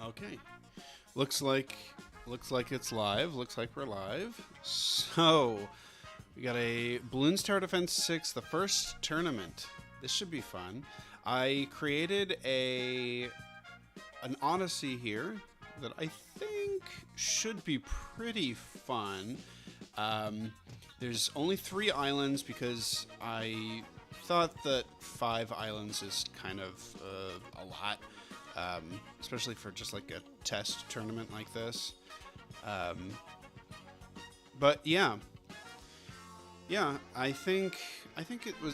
Okay. Looks like it's live. Looks like we're live. So we got a Bloons Tower Defense 6, the first tournament. This should be fun. I created an odyssey here that I think should be pretty fun. There's only 3 islands because I thought that 5 islands is kind of a lot. Especially for just like a test tournament like this. But yeah, I think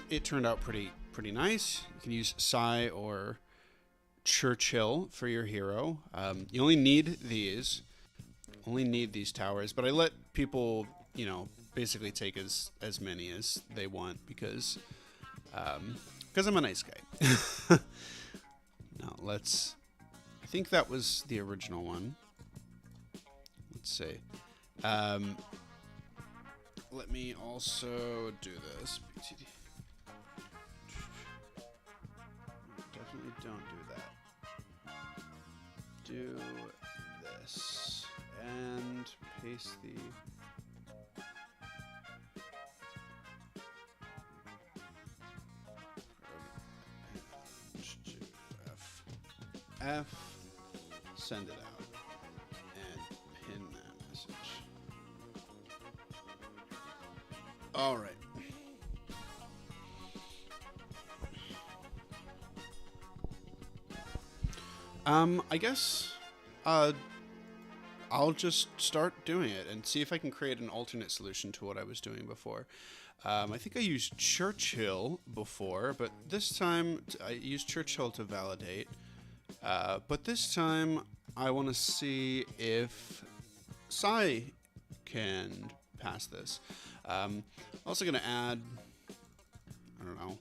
it turned out pretty nice. You can use Psy or Churchill for your hero. You only need these towers, but I let people, basically take as many as they want because I'm a nice guy. Now I think that was the original one. Let's see. Let me also do this. BTD. Definitely don't do that. Do this. And paste the... F, send it out, and pin that message. All right. I guess I'll just start doing it and see if I can create an alternate solution to what I was doing before. I think I used Churchill before, but this time I used Churchill to validate. But this time, I want to see if Psy can pass this. I'm also going to add, I don't know,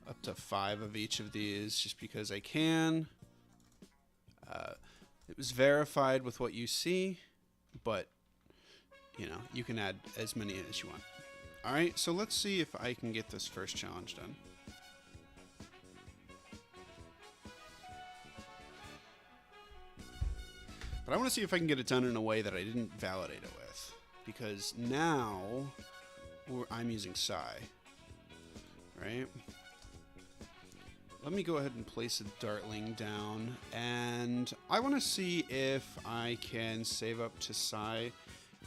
up to 5 of each of these just because I can. It was verified with what you see, but, you can add as many as you want. All right, so let's see if I can get this first challenge done. But I want to see if I can get it done in a way that I didn't validate it with. Because now I'm using Psy. Right? Let me go ahead and place a Dartling down. And I want to see if I can save up to Psy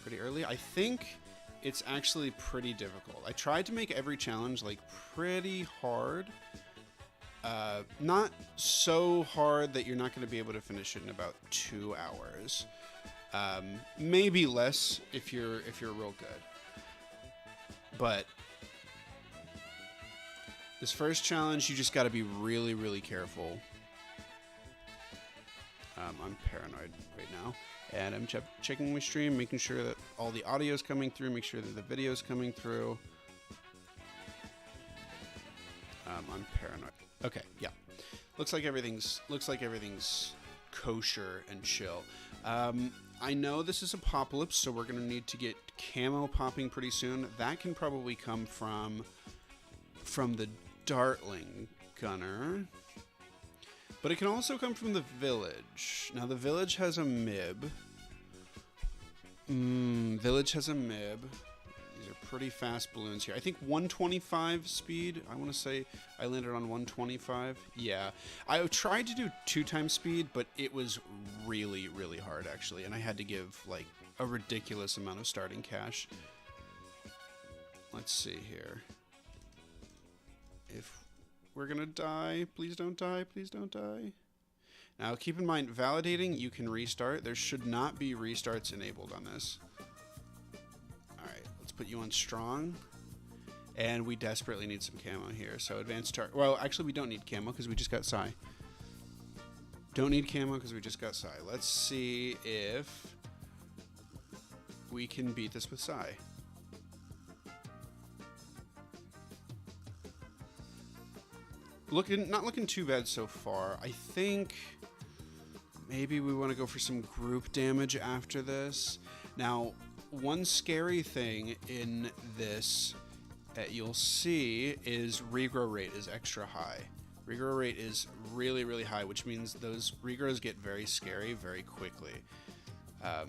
pretty early. I think it's actually pretty difficult. I tried to make every challenge like pretty hard. Not so hard that you're not going to be able to finish it in about 2 hours. Maybe less if you're real good. But this first challenge, you just got to be really, really careful. I'm paranoid right now, and I'm checking my stream, making sure that all the audio is coming through, make sure that the video is coming through. I'm paranoid. Okay, yeah. Looks like everything's kosher and chill. I know this is Apocalypse, so we're gonna need to get camo popping pretty soon. That can probably come from the Dartling gunner, but it can also come from the village. Now the village has a MIB. Village has a MIB. These are pretty fast balloons here. I think 125 speed. I want to say I landed on 125. Yeah. I tried to do 2 times speed, but it was really, really hard, actually. And I had to give, like, a ridiculous amount of starting cash. Let's see here. If we're going to die, please don't die. Please don't die. Now, keep in mind, validating, you can restart. There should not be restarts enabled on this. Put you on strong, and we desperately need some camo here. So advanced target. Well, actually, we don't need camo because we just got Psy. Don't need camo because we just got Psy. Let's see if we can beat this with Psy. Not looking too bad so far. I think maybe we want to go for some group damage after this. Now, one scary thing in this that you'll see is regrow rate is extra high. Regrow rate is really, really high, which means those regrows get very scary very quickly. I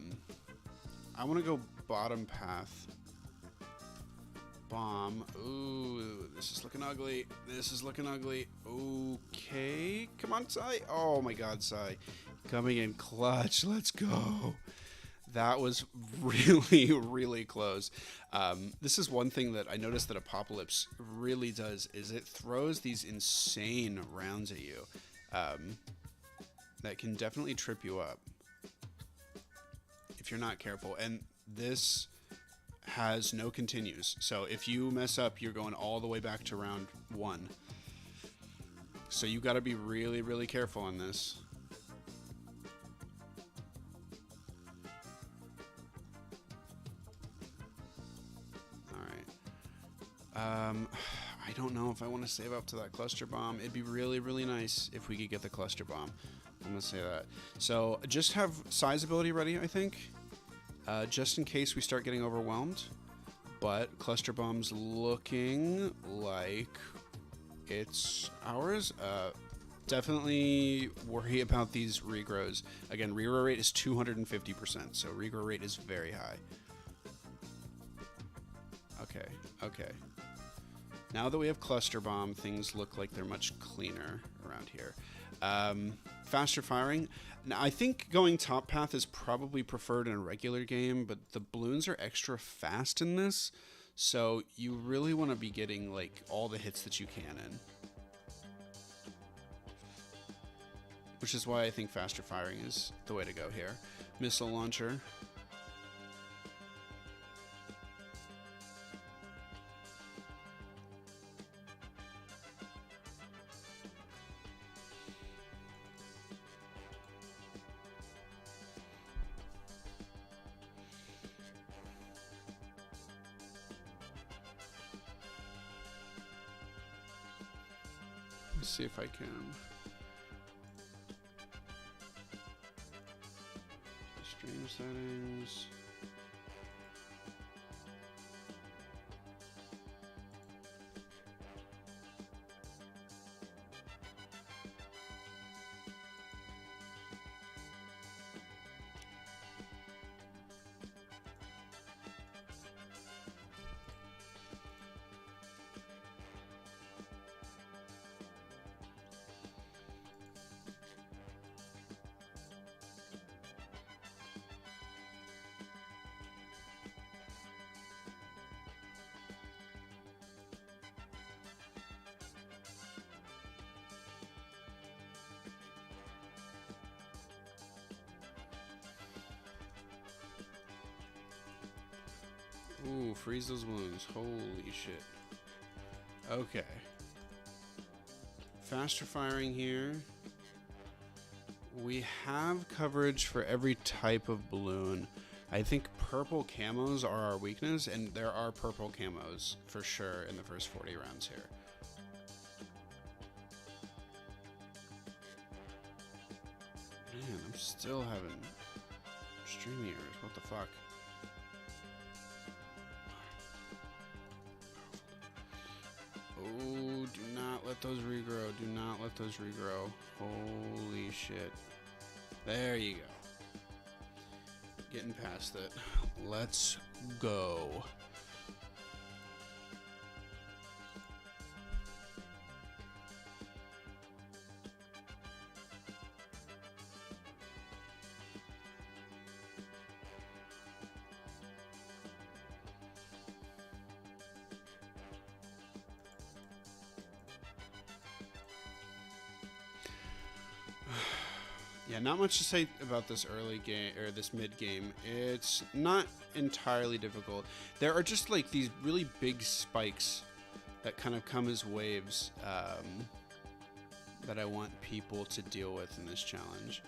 want to go bottom path. Bomb. Ooh, this is looking ugly. This is looking ugly. Okay. Come on, Sai. Oh my god, Sai. Coming in clutch. Let's go. That was really, really close. This is one thing that I noticed that Apocalypse really does, is it throws these insane rounds at you that can definitely trip you up if you're not careful. And this has no continues. So if you mess up, you're going all the way back to round 1. So you got to be really, really careful on this. I don't know if I want to save up to that cluster bomb. It'd be really, really nice if we could get the cluster bomb. I'm going to say that. So just have size ability ready, I think, just in case we start getting overwhelmed. But cluster bomb's looking like it's ours. Definitely worry about these regrows. Again, regrow rate is 250%, so regrow rate is very high. Okay, okay. Now that we have cluster bomb, things look like they're much cleaner around here. Faster firing. Now, I think going top path is probably preferred in a regular game, but the balloons are extra fast in this, so you really want to be getting like all the hits that you can in. Which is why I think faster firing is the way to go here. Missile launcher. Let's see if I can. Stream settings. Ooh, freeze those balloons. Holy shit. Okay. Faster firing here. We have coverage for every type of balloon. I think purple camos are our weakness, and there are purple camos for sure in the first 40 rounds here. Man, I'm still having stream errors. What the fuck? Oh, do not let those regrow. Do not let those regrow. Holy shit. There you go. Getting past it. Let's go. Yeah, not much to say about this early game or this mid game. It's not entirely difficult. There are just like these really big spikes that kind of come as waves that I want people to deal with in this challenge.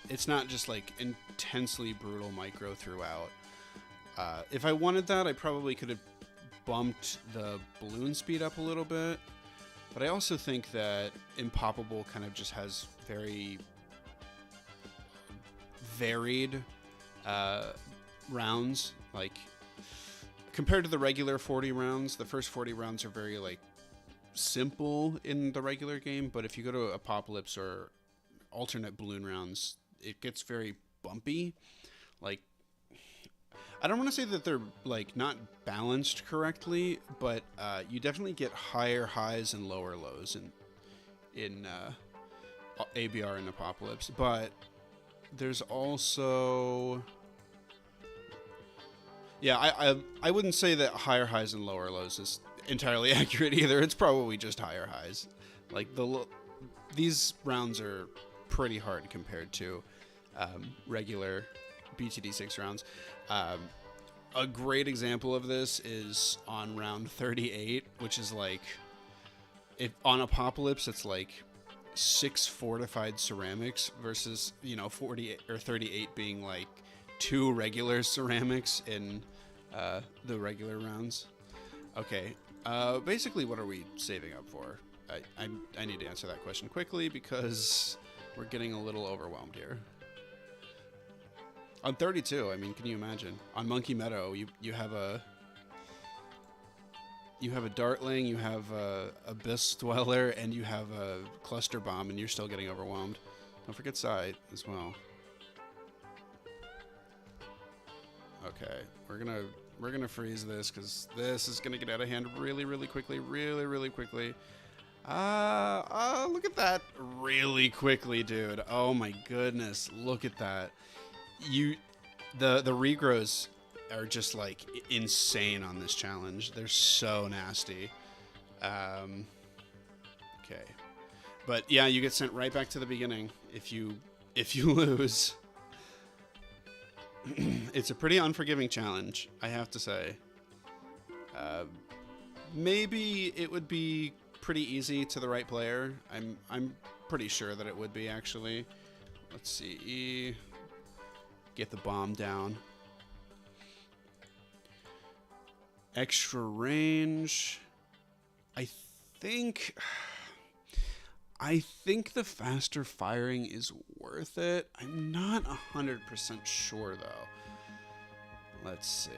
It's not just like intensely brutal micro throughout. If I wanted that, I probably could have bumped the balloon speed up a little bit. But I also think that Impoppable kind of just has very varied rounds. Like, compared to the regular 40 rounds, the first 40 rounds are very, like, simple in the regular game, but if you go to Apocalypse or alternate balloon rounds, it gets very bumpy. Like, I don't want to say that they're like not balanced correctly, but you definitely get higher highs and lower lows in ABR and Apocalypse. But there's also, yeah, I wouldn't say that higher highs and lower lows is entirely accurate either. It's probably just higher highs. Like these rounds are pretty hard compared to regular BTD6 rounds. A great example of this is on round 38, which is like, if on Apocalypse it's like 6 fortified ceramics versus 48 or 38 being like 2 regular ceramics in the regular rounds. Okay, basically, what are we saving up for? I need to answer that question quickly because we're getting a little overwhelmed here. On 32, I mean, can you imagine? On Monkey Meadow, you have a Dartling, you have a Abyss Dweller, and you have a Cluster Bomb, and you're still getting overwhelmed. Don't forget Sight as well. Okay, we're gonna freeze this because this is gonna get out of hand really quickly, really quickly. Look at that, really quickly, dude. Oh my goodness, look at that. The regrows are just like insane on this challenge. They're so nasty. Okay, but yeah, you get sent right back to the beginning if you lose. It's a pretty unforgiving challenge, I have to say. Maybe it would be pretty easy to the right player. I'm pretty sure that it would be, actually. Let's see. E. Get the bomb down. Extra range. I think the faster firing is worth it. I'm not 100% sure, though. Let's see.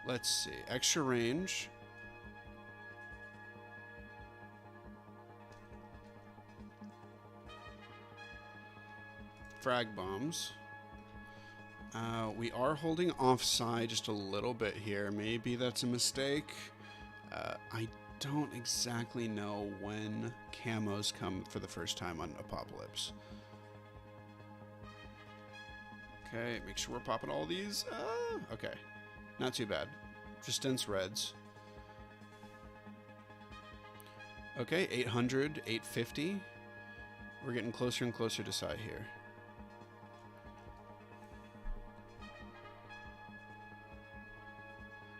Let's see. Extra range. Frag bombs. We are holding offside just a little bit here. Maybe that's a mistake. I don't exactly know when camos come for the first time on Apocalypse. Okay, make sure we're popping all these. Okay, not too bad. Just dense reds. Okay, 800, 850. We're getting closer and closer to Sai here.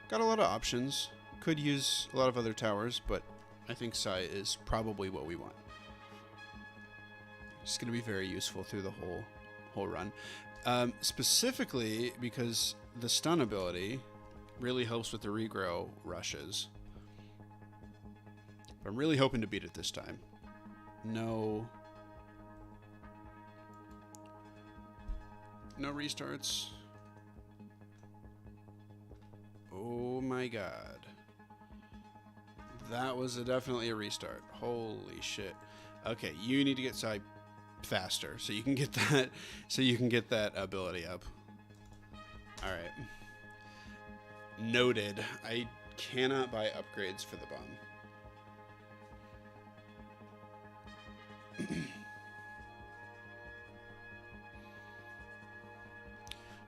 Got a lot of options. Could use a lot of other towers, but I think Sai is probably what we want. It's going to be very useful through the whole run. Specifically because the stun ability really helps with the regrow rushes. But I'm really hoping to beat it this time. No restarts. Oh my god. That was definitely a restart. Holy shit. Okay, you need to get Sai faster so you can get that ability up. All right. Noted. I cannot buy upgrades for the bomb.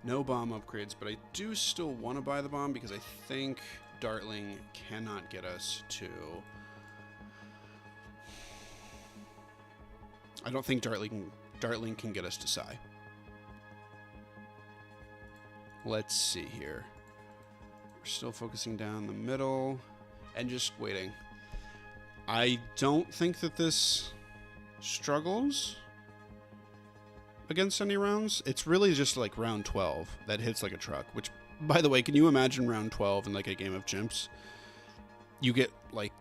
No bomb upgrades, but I do still want to buy the bomb because I think Dartling cannot get us to... I don't think Dartling can get us to Sai. Let's see here. We're still focusing down the middle and just waiting. I don't think that this struggles against any rounds. It's really just like round 12 that hits like a truck, which, by the way, can you imagine round 12 in like a game of chimps? You get like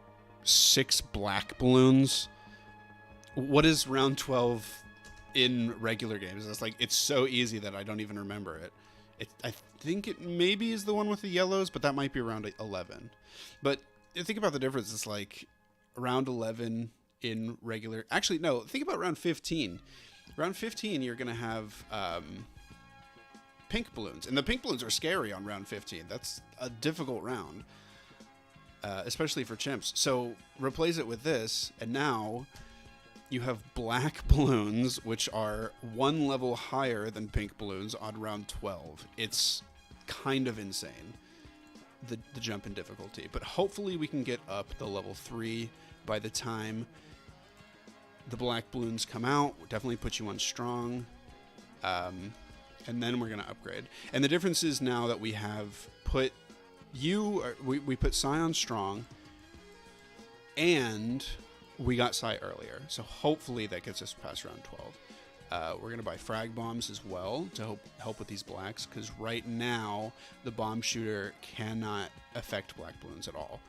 6 black balloons. What is round 12 in regular games? It's like, it's so easy that I don't even remember it. think it maybe is the one with the yellows, but that might be around 11. But think about the difference. It's like around 11 in regular. Actually, no, think about round 15. Round 15, you're going to have pink balloons. And the pink balloons are scary on round 15. That's a difficult round, especially for chimps. So replace it with this, and now you have black balloons, which are one level higher than pink balloons on round 12. It's kind of insane, the jump in difficulty. But hopefully we can get up the level 3 by the time the black balloons come out. We'll definitely put you on strong. And then we're going to upgrade. And the difference is now that we have put you, we put Psy on strong, and we got Psy earlier, so hopefully that gets us past round 12. We're going to buy frag bombs as well to help with these blacks, because right now the bomb shooter cannot affect black balloons at all.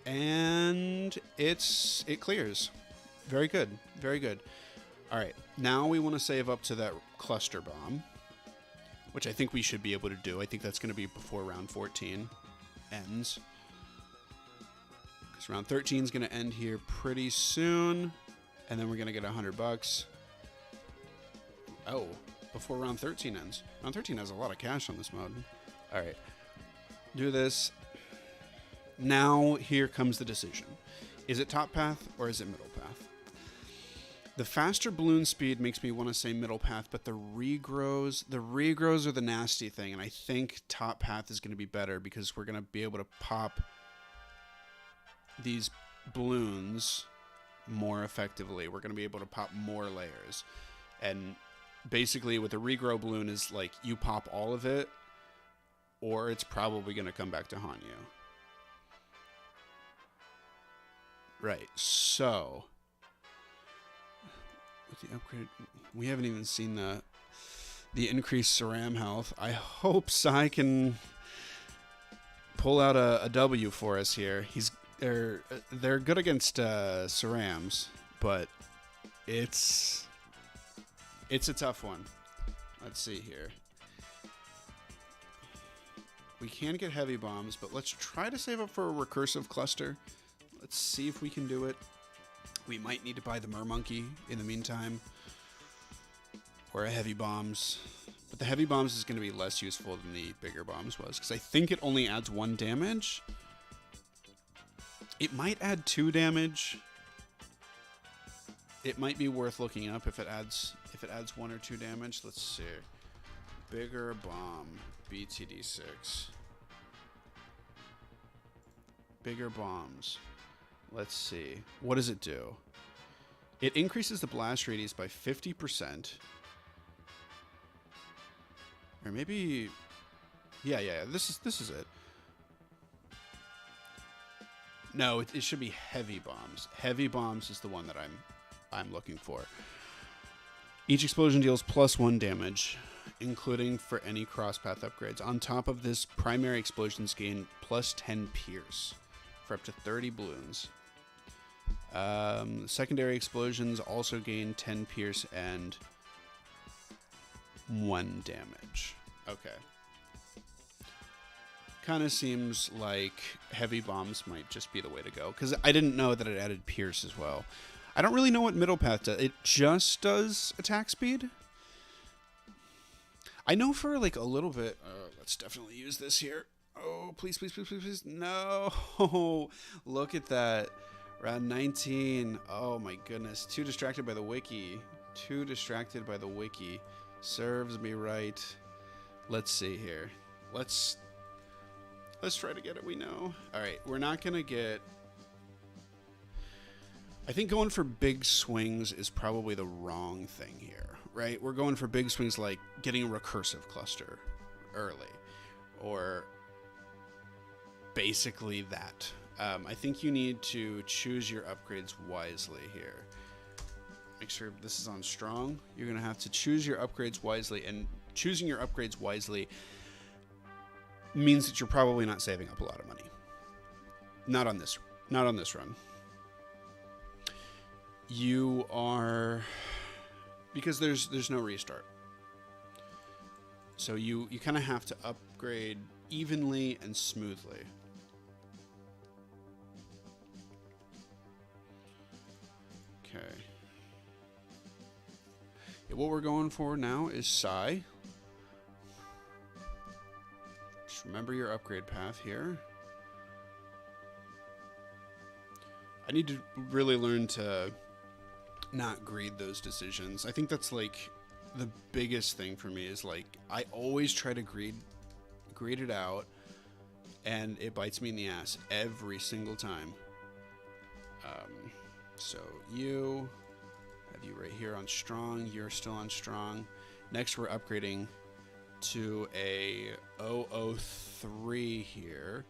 And it clears. Very good. Very good. All right, now we want to save up to that cluster bomb, which I think we should be able to do. I think that's going to be before round 14 ends. Round 13 is going to end here pretty soon, and then we're going to get $100. Oh, before round 13 ends. Round 13 has a lot of cash on this mode. All right, do this. Now here comes the decision. Is it top path or is it middle path? The faster balloon speed makes me want to say middle path, but the regrows are the nasty thing, and I think top path is going to be better because we're going to be able to pop these balloons more effectively. We're going to be able to pop more layers. And basically with a regrow balloon is like you pop all of it, or it's probably going to come back to haunt you. Right, so with the upgrade, we haven't even seen the increased Ceram health. I hope Psy can pull out a W for us here. They're good against Cerams, but it's a tough one. Let's see here. We can get heavy bombs, but let's try to save up for a recursive cluster. Let's see if we can do it. We might need to buy the Mermonkey in the meantime, or a heavy bombs. But the heavy bombs is going to be less useful than the bigger bombs was, because I think it only adds 1 damage. It might add 2 damage. It might be worth looking up if it adds 1 or 2 damage. Let's see. Bigger bomb, BTD6. Bigger bombs. Let's see. What does it do? It increases the blast radius by 50%. Or maybe, yeah. This is it. No, it should be heavy bombs. Heavy bombs is the one that I'm looking for. Each explosion deals +1 damage, including for any cross-path upgrades. On top of this, primary explosions gain +10 pierce for up to 30 balloons. Secondary explosions also gain 10 pierce and 1 damage. Okay. Kind of seems like heavy bombs might just be the way to go, because I didn't know that it added pierce as well. I don't really know what middle path does. It just does attack speed. I know for like a little bit. Let's definitely use this here. Oh, please, please, please, please, please. No. Look at that. Round 19. Oh my goodness. Too distracted by the wiki. Too distracted by the wiki. Serves me right. Let's see here. Let's try to get it. We know. All right. We're not going to get... I think going for big swings is probably the wrong thing here, right? We're going for big swings like getting a recursive cluster early, or basically that. I think you need to choose your upgrades wisely here. Make sure this is on strong. You're going to have to choose your upgrades wisely, and choosing your upgrades wisely means that you're probably not saving up a lot of money. Not on this run. You are, because there's no restart. So you kind of have to upgrade evenly and smoothly. Okay. Yeah, what we're going for now is Psi. Just remember your upgrade path here. I need to really learn to not greed those decisions. I think that's like the biggest thing for me is like I always try to greed it out, and it bites me in the ass every single time. So you have you right here on strong. You're still on strong. Next, we're upgrading to a 003 here.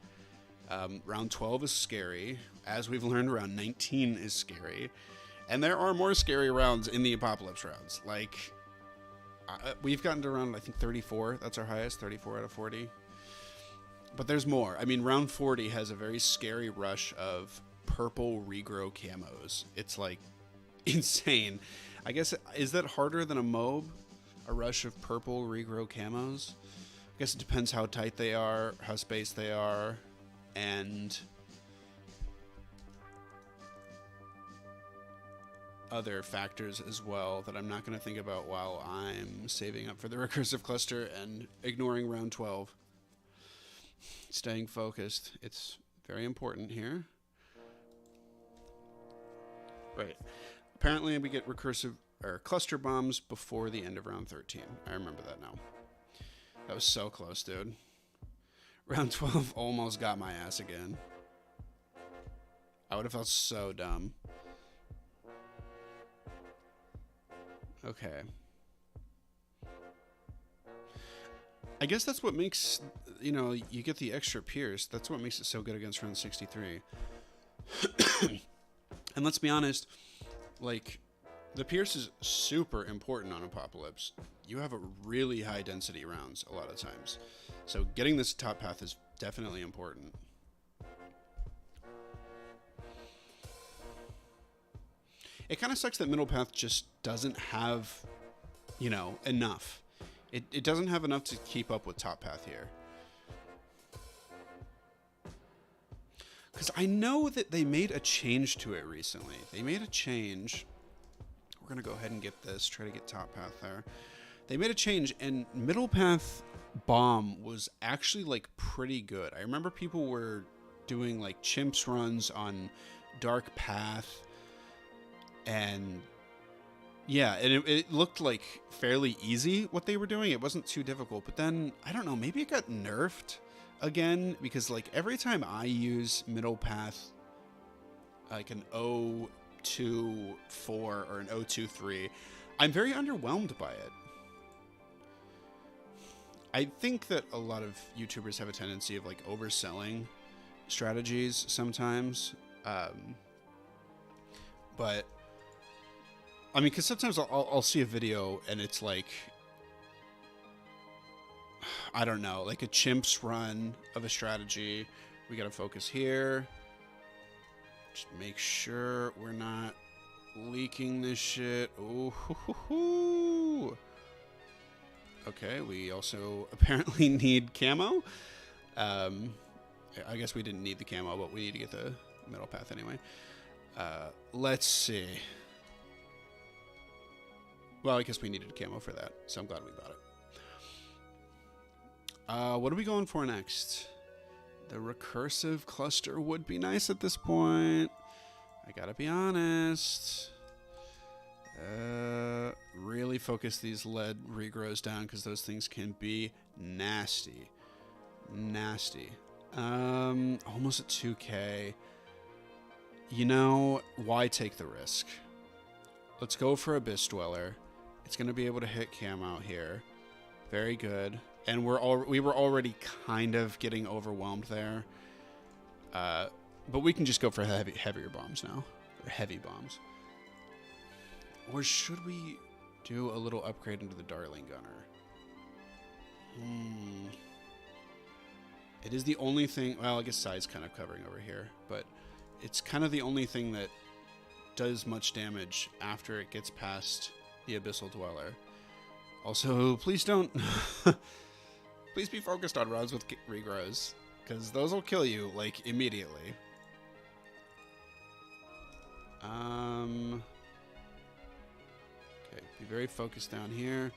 Round 12 is scary. As we've learned, round 19 is scary. And there are more scary rounds in the Apocalypse rounds. Like, we've gotten to around, I think, 34. That's our highest, 34 out of 40. But there's more. I mean, round 40 has a very scary rush of purple regrow camos. It's, like, insane. I guess, is that harder than a MOAB? A rush of purple regrow camos? I guess it depends how tight they are, how spaced they are, and other factors as well that I'm not going to think about while I'm saving up for the recursive cluster and ignoring round 12. Staying focused. It's very important here. Right. Apparently we get recursive or cluster bombs before the end of round 13. I remember that now. That was so close, dude. Round 12 almost got my ass again. I would have felt so dumb. Okay. I guess that's what makes, you know, you get the extra pierce. That's what makes it so good against round 63. And let's be honest, like, the pierce is super important on Apocalypse. You have a really high density rounds a lot of times. So getting this top path is definitely important. It kind of sucks that middle path just doesn't have, you know, enough. It doesn't have enough to keep up with top path here. Because I know that they made a change to it recently. They made a change. We're going to go ahead and get this, try to get top path there. They made a change, and middle path bomb was actually, like, pretty good. I remember people were doing, like, chimps runs on dark path, and yeah, and it looked like fairly easy what they were doing. It wasn't too difficult, but then, I don't know, maybe it got nerfed again, because, like, every time I use middle path, like an 024 or an 023, I'm very underwhelmed by it. I think that a lot of YouTubers have a tendency of, like, overselling strategies sometimes. But I mean, because sometimes I'll see a video and it's like, I don't know, like a chimp's run of a strategy. We got to focus here. Just make sure we're not leaking this shit. Ooh, hoo, hoo, hoo. Okay, we also apparently need camo. I guess we didn't need the camo, but we need to get the middle path anyway. Let's see. Well, I guess we needed camo for that, so I'm glad we bought it. What are we going for next? The recursive cluster would be nice at this point. I gotta be honest. Really focus these lead regrows down because those things can be nasty. Nasty. Almost at 2K. You know, why take the risk? Let's go for Abyss Dweller. It's going to be able to hit cam out here. Very good. And we were already kind of getting overwhelmed there. But we can just go for heavier bombs now. Or heavy bombs. Or should we do a little upgrade into the Darling Gunner? It is the only thing... Well, I guess Side's kind of covering over here. But it's kind of the only thing that does much damage after it gets past the Abyssal Dweller. Also, please don't... Please be focused on rounds with regrows, because those will kill you, like, immediately. Okay, be very focused down here.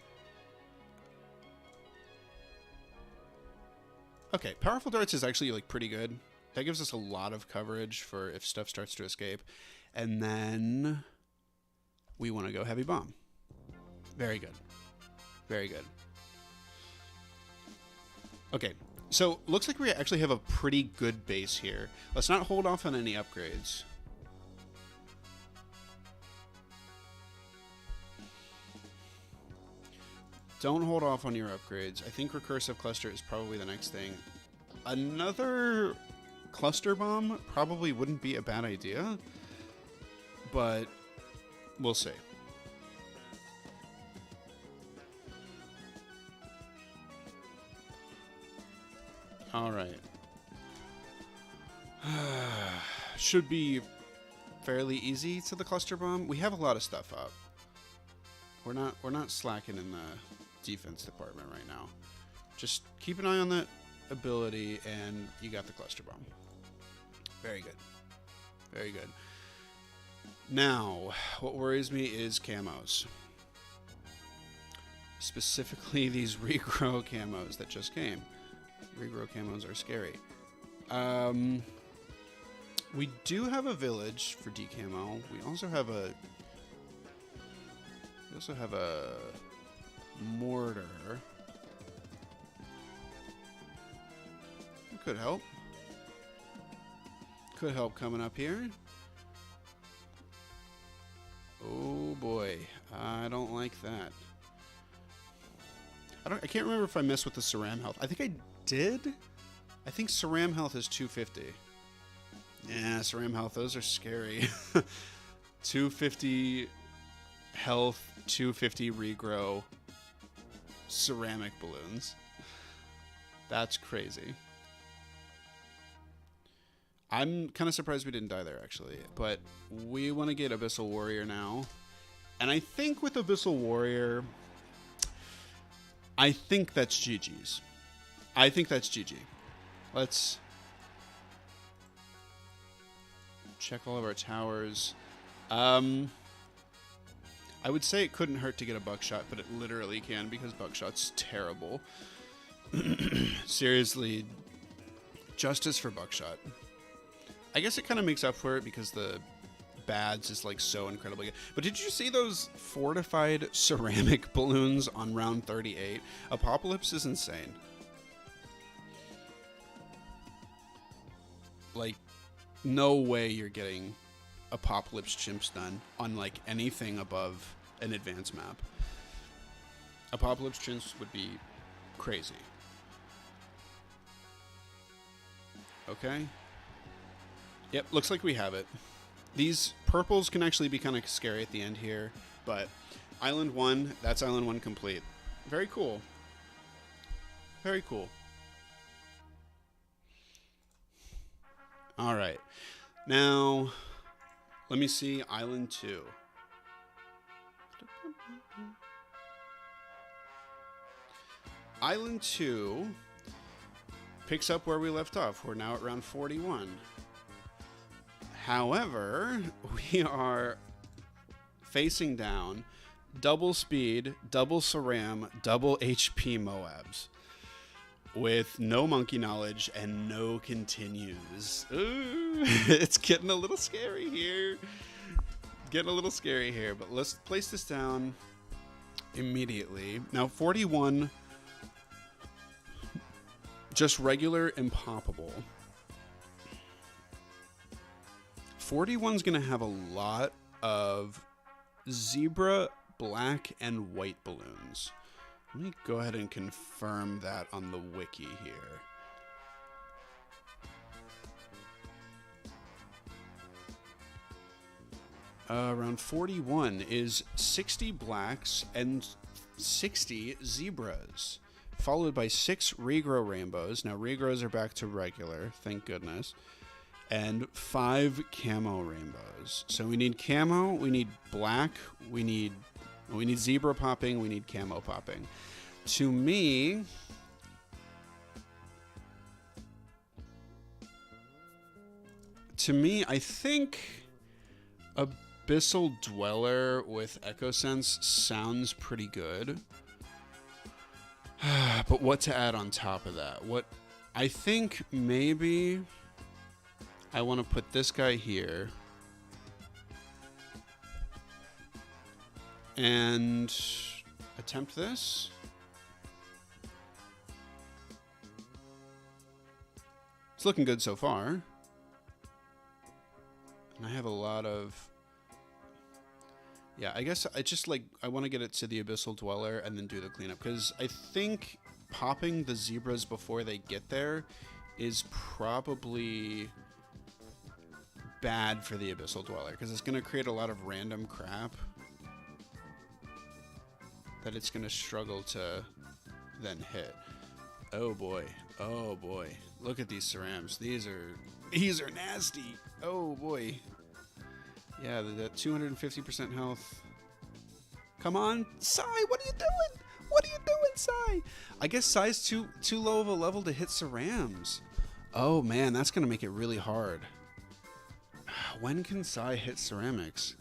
Okay, Powerful Darts is actually, like, pretty good. That gives us a lot of coverage for if stuff starts to escape. And then we want to go Heavy Bomb. Very good. Very good. Okay, so looks like we actually have a pretty good base here. Let's not hold off on any upgrades. Don't hold off on your upgrades. I think Recursive Cluster is probably the next thing. Another Cluster Bomb probably wouldn't be a bad idea, but we'll see. All right. Should be fairly easy to the Cluster Bomb. We have a lot of stuff up. We're not slacking in the defense department right now. Just keep an eye on that ability, and you got the Cluster Bomb. Very good. Very good. Now, what worries me is camos. Specifically, these regrow camos that just came. Regrow camos are scary. We do have a village for decamo. We also have a mortar. It could help. Could help coming up here. Oh boy, I don't like that. I can't remember if I messed with the Ceram health. I think I did. I think Ceram health is 250. Yeah, Ceram health, those are scary. 250 health, 250 regrow, ceramic balloons. That's crazy. I'm kind of surprised we didn't die there, actually. But we want to get Abyssal Warrior now. And I think with Abyssal Warrior, I think that's GG's. I think that's GG. Let's check all of our towers. I would say it couldn't hurt to get a Buckshot, but it literally can because Buckshot's terrible. Seriously, justice for Buckshot. I guess it kind of makes up for it because the Bads is like so incredibly good. But did you see those fortified ceramic balloons on round 38? Apocalypse is insane. Like, no way you're getting Apocalypse chimps done on like anything above an advanced map. Apocalypse chimps would be crazy. Okay. Yep, looks like we have it. These purples can actually be kind of scary at the end here, but Island 1, that's Island 1 complete. Very cool. Very cool. All right. Now, let me see Island 2. Island 2 picks up where we left off. We're now at round 41. However, we are facing down double speed, double Ceram, double HP Moabs with no monkey knowledge and no continues. Ooh, it's getting a little scary here. Getting a little scary here, but let's place this down immediately. Now, 41, just regular impoppable. 41's going to have a lot of zebra, black, and white balloons. Let me go ahead and confirm that on the wiki here. Round 41 is 60 blacks and 60 zebras, followed by 6 regrow rainbows. Now, regrows are back to regular, thank goodness. And 5 camo rainbows. So we need camo, we need black, we need zebra popping, we need camo popping. To me, to me, I think Abyssal Dweller with Echo Sense sounds pretty good. But what to add on top of that? What I think maybe I want to put this guy here and attempt this. It's looking good so far. And I have a lot of... Yeah, I guess I just I want to get it to the Abyssal Dweller and then do the cleanup. Because I think popping the zebras before they get there is probably bad for the Abyssal Dweller. Because it's going to create a lot of random crap that it's going to struggle to then hit. Oh boy. Oh boy. Look at these cerams. These are nasty. Oh boy. Yeah, the 250% health. Come on, Sai, what are you doing? What are you doing, Sai? I guess Sai's too low of a level to hit cerams. Oh man, that's gonna make it really hard. When can Sai hit ceramics?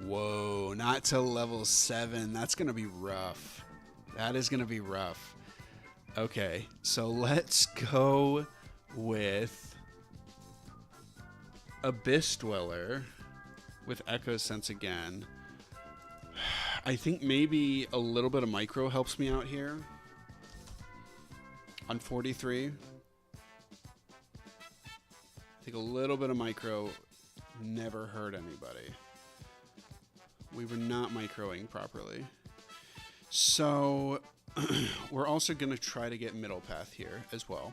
Whoa, not till level 7. That's gonna be rough. That is gonna be rough. Okay, so let's go with Abyss Dweller with Echo Sense again. I think maybe a little bit of micro helps me out here on 43. I think a little bit of micro never hurt anybody. We were not microing properly. So we're also going to try to get middle path here as well.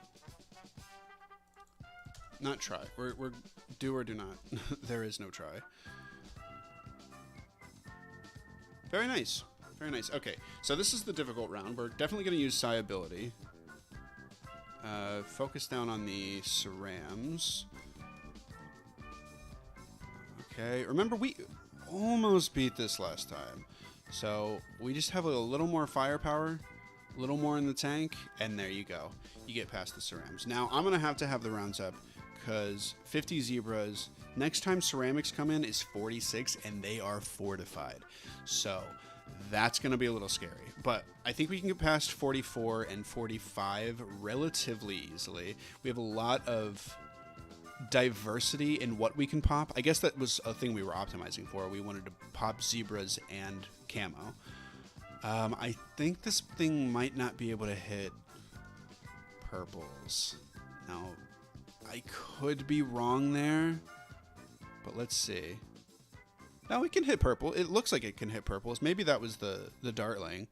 Not try. We're do or do not. There is no try. Very nice. Very nice. Okay, so this is the difficult round. We're definitely going to use Psy ability. Focus down on the cerams. Okay, remember we almost beat this last time. So we just have a little more firepower, a little more in the tank, and there you go. You get past the cerams. Now I'm going to have the rounds up because 50 zebras. Next time ceramics come in is 46, and they are fortified. So that's going to be a little scary. But I think we can get past 44 and 45 relatively easily. We have a lot of diversity in what we can pop. I guess that was a thing we were optimizing for. We wanted to pop zebras and camo. I think this thing might not be able to hit purples. Now, I could be wrong there, but let's see. Now we can hit purple. It looks like it can hit purples. Maybe that was the dartling.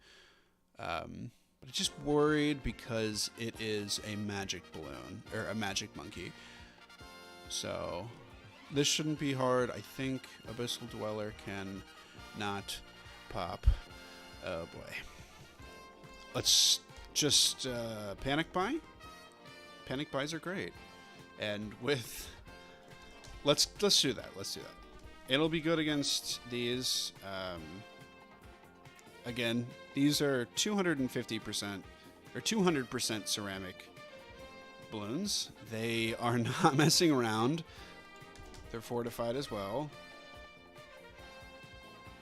But I'm just worried because it is a magic balloon, or a magic monkey. So this shouldn't be hard. I think Abyssal Dweller can not pop. Oh boy. Let's just panic buy. Panic buys are great. And with let's do that. Let's do that. It'll be good against these. Again, these are 250% or 200% ceramic balloons. They are not messing around. They're fortified as well.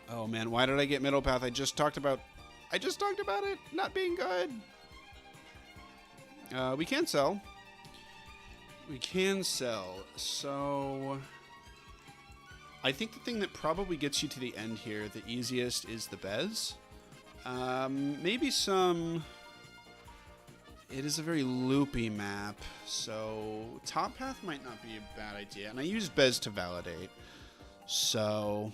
Oh man, why did I get middle path? I just talked about it not being good. We can sell. We can sell. So I think the thing that probably gets you to the end here, the easiest, is the Bez. Maybe some... It is a very loopy map, so top path might not be a bad idea. And I use Bez to validate, so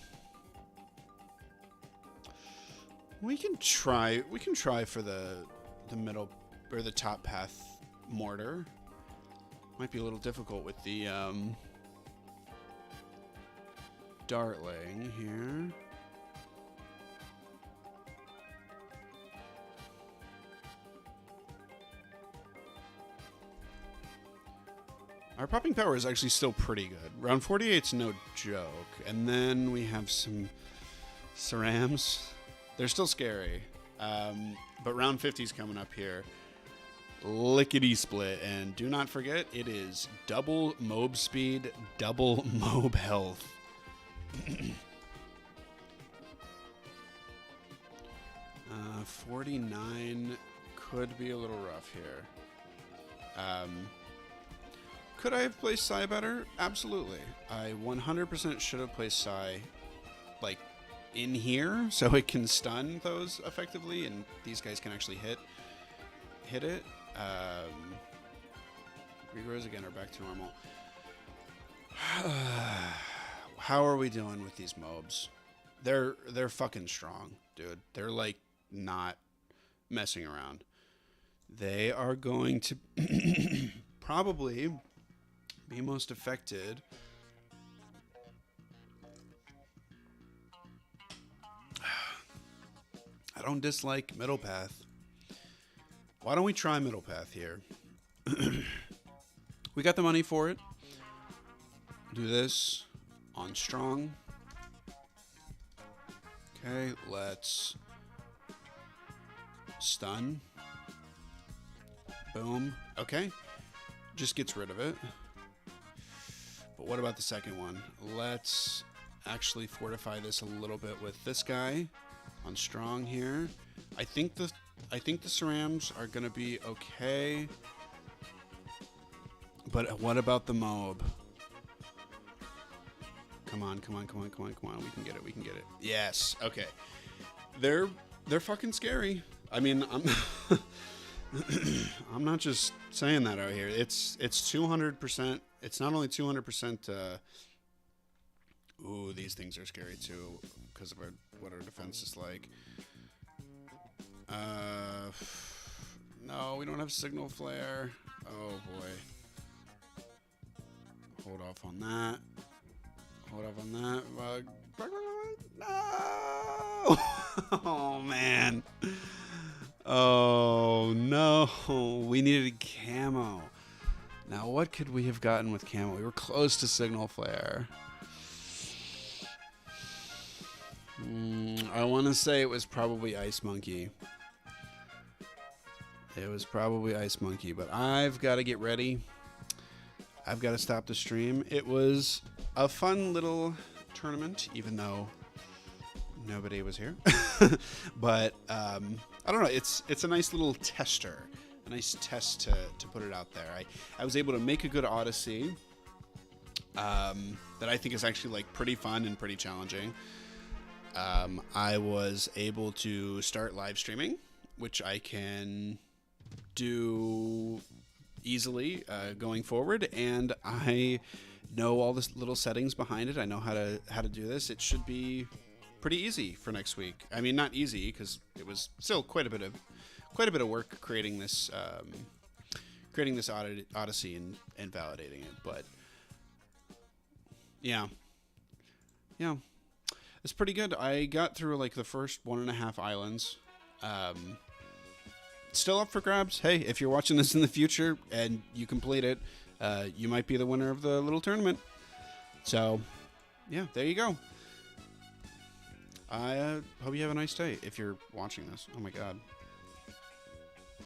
we can try for the middle or the top path mortar. Might be a little difficult with the dartling here. Our popping power is actually still pretty good. Round 48's no joke. And then we have some cerams. They're still scary. But round 50's coming up here. lickety split. And do not forget, it is double mob speed, double mob health. 49 could be a little rough here. Could I have placed Psy better? Absolutely. I 100% should have placed Psy, like, in here, so it can stun those effectively, and these guys can actually hit it. Regrows again are back to normal. How are we doing with these mobs? They're fucking strong, dude. They're like not messing around. They are going to probably be most affected. I don't dislike middle path. Why don't we try middle path here? We got the money for it. Do this on strong. Okay, let's stun. Boom. Okay. Just gets rid of it. But what about the second one? Let's actually fortify this a little bit with this guy on strong here. I think the cerams are gonna be okay. But what about the mob? Come on, come on, come on, come on, come on. We can get it, we can get it. Yes, okay. They're fucking scary. I mean, I'm not just saying that out here. It's 200%. It's not only 200%. Ooh, these things are scary too because of what our defense is like. No, we don't have signal flare. Oh boy. Hold off on that. Hold off on that. No! Oh man. Oh no, we needed camo. Now what could we have gotten with camo? We were close to signal flare. I want to say it was probably Ice Monkey. It was probably Ice Monkey, but I've got to get ready. I've got to stop the stream. It was a fun little tournament, even though nobody was here. But I don't know. It's a nice little tester, a nice test to put it out there. I was able to make a good Odyssey that I think is actually like pretty fun and pretty challenging. I was able to start live streaming, which I can do easily going forward, and I know all the little settings behind it. I know how to do this. It should be pretty easy for next week. I mean, not easy because it was still quite a bit of work creating this Odyssey and validating it. But yeah, it's pretty good. I got through like the first 1.5 islands. Still up for grabs. Hey, if you're watching this in the future and you complete it, you might be the winner of the little tournament. So, yeah, there you go. I hope you have a nice day if you're watching this. Oh my God.